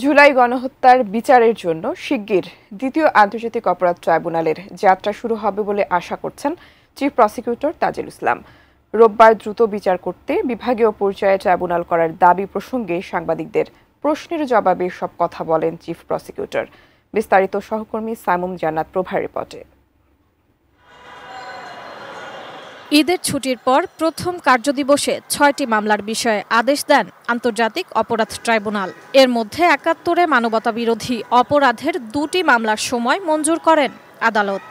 জুলাই গণহত্যার বিচারের জন্য শিগগির দ্বিতীয় আন্তর্জাতিক অপরাধ ট্রাইব্যুনালের যাত্রা শুরু হবে বলে আশা করছেন চিফ প্রসিকিউটর তাজুল ইসলাম। রোববার দ্রুত বিচার করতে বিভাগীয় পর্যায়ে ট্রাইব্যুনাল করার দাবি প্রসঙ্গে সাংবাদিকদের প্রশ্নের জবাবে সব কথা বলেন চিফ প্রসিকিউটর। বিস্তারিত সহকর্মী সাইমুম জান্নাত প্রভার রিপোর্টে। ঈদের ছুটির পর প্রথম কার্যদিবসে ৬টি মামলার বিষয়ে আদেশ দেন আন্তর্জাতিক অপরাধ ট্রাইব্যুনাল। এর মধ্যে ৭১-এ মানবতাবিরোধী অপরাধের ২টি মামলার সময় মঞ্জুর করেন আদালত।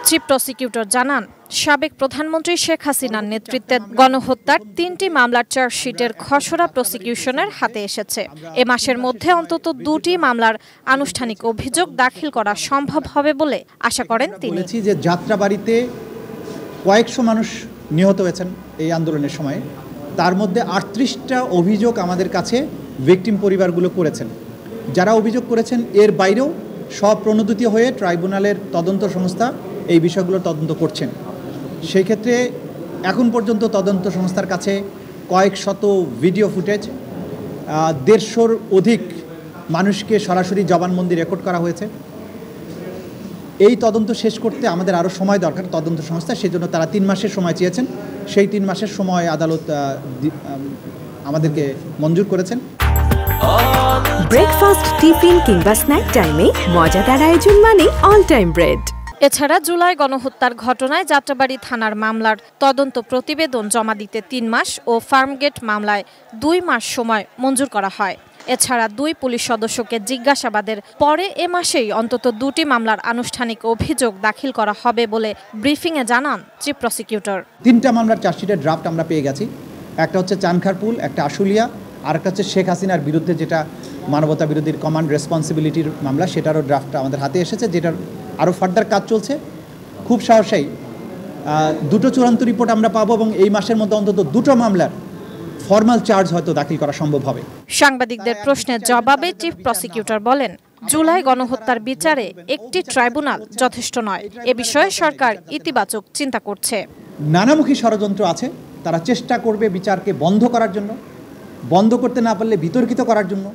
চিফ প্রসিকিউটর জানান, সাবেক প্রধানমন্ত্রী শেখ হাসিনার নেতৃত্বে গণহত্যার ৩টি মামলার চার্জশিটের খসড়া প্রসিকিউশনের হাতে এসেছে। এ মাসের মধ্যে অন্তত ২টি মামলার আনুষ্ঠানিক অভিযোগ দাখিল করা সম্ভব হবে বলে আশা করেন তিনি। যে যাত্রাবাড়িতে কয়েকশো মানুষ নিহত হয়েছেন এই আন্দোলনের সময়, তার মধ্যে ৩৮টা অভিযোগ আমাদের কাছে ভিকটিম পরিবারগুলো করেছেন। যারা অভিযোগ করেছেন এর বাইরেও স্বপ্রণোদিত হয়ে ট্রাইব্যুনালের তদন্ত সংস্থা এই বিষয়গুলোর তদন্ত করছেন। সেই ক্ষেত্রে এখন পর্যন্ত তদন্ত সংস্থার কাছে কয়েক শত ভিডিও ফুটেজ, ১৫০-র অধিক মানুষকে সরাসরি জবানবন্দি রেকর্ড করা হয়েছে। এই তদন্ত শেষ করতে আমাদের আরও সময় দরকার তদন্ত সংস্থা, সেজন্য তারা ৩ মাসের সময় চেয়েছেন। সেই 3 মাসের সময় আদালত আমাদেরকে মঞ্জুর করেছেন। ব্রেকফাস্ট, টিফিন কিংবা স্ন্যাক টাইমে মজাদার আয়োজন মানে অল টাইম ব্রেড। এছাড়া জুলাই গণহত্যার ঘটনায় যাত্রাবাড়ি থানার মামলার তদন্ত প্রতিবেদন জমা দিতে ৩ মাস ও ফার্মগেট মামলায় 2 মাস সময় মঞ্জুর করা হয়। এছাড়া 2 পুলিশ সদস্যকে জিজ্ঞাসাবাদের পরে এ মাসেই অন্তত 2টি মামলার আনুষ্ঠানিক অভিযোগ দাখিল করা হবে বলে ব্রিফিংয়ে জানান চিফ প্রসিকিউটর। 3টা মামলার চার্জশিটের ড্রাফট আমরা পেয়ে গেছি। একটা হচ্ছে চানখারপুল, একটা আশুলিয়া, আর একটা হচ্ছে শেখ হাসিনার বিরুদ্ধে যেটা মানবতা বিরোধীর কমান্ড রেসপন্সিবিলিটির মামলা, সেটারও ড্রাফট আমাদের হাতে এসেছে, যেটার আরও ফার্দার কাজ চলছে। খুব সাহসী 2টো চূড়ান্ত রিপোর্ট আমরা পাবো এবং এই মাসের মধ্যে অন্তত 2টো মামলার ফর্মাল চার্জ হয়তো দাখিল করা সম্ভব হবে। সাংবাদিকদের প্রশ্নের জবাবে চিফ প্রসিকিউটর বলেন, জুলাই গণহত্যার বিচারে একটি ট্রাইব্যুনাল যথেষ্ট নয়। এ বিষয়ে সরকার ইতিবাচক চিন্তা করছে। নানামুখী ষড়যন্ত্র আছে, তারা চেষ্টা করবে বিচারকে বন্ধ করার জন্য, বন্ধ করতে না পারলে বিতর্কিত করার জন্য।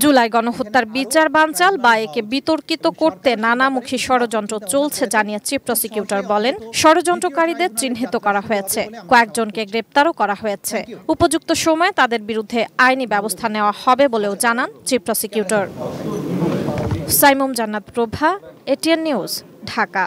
জুলাই গণহত্যার বিচার বানচাল বা একে বিতর্কিত করতে নানামুখী ষড়যন্ত্র চলছে জানিয়ে চিফ প্রসিকিউটর বলেন, ষড়যন্ত্রকারীদের চিহ্নিত করা হয়েছে, কয়েকজনকে গ্রেপ্তারও করা হয়েছে। উপযুক্ত সময়ে তাদের বিরুদ্ধে আইনি ব্যবস্থা নেওয়া হবে বলেও জানান চিফ প্রসিকিউটর। সাইমুম জান্নাত প্রভা, এটিএন নিউজ, ঢাকা।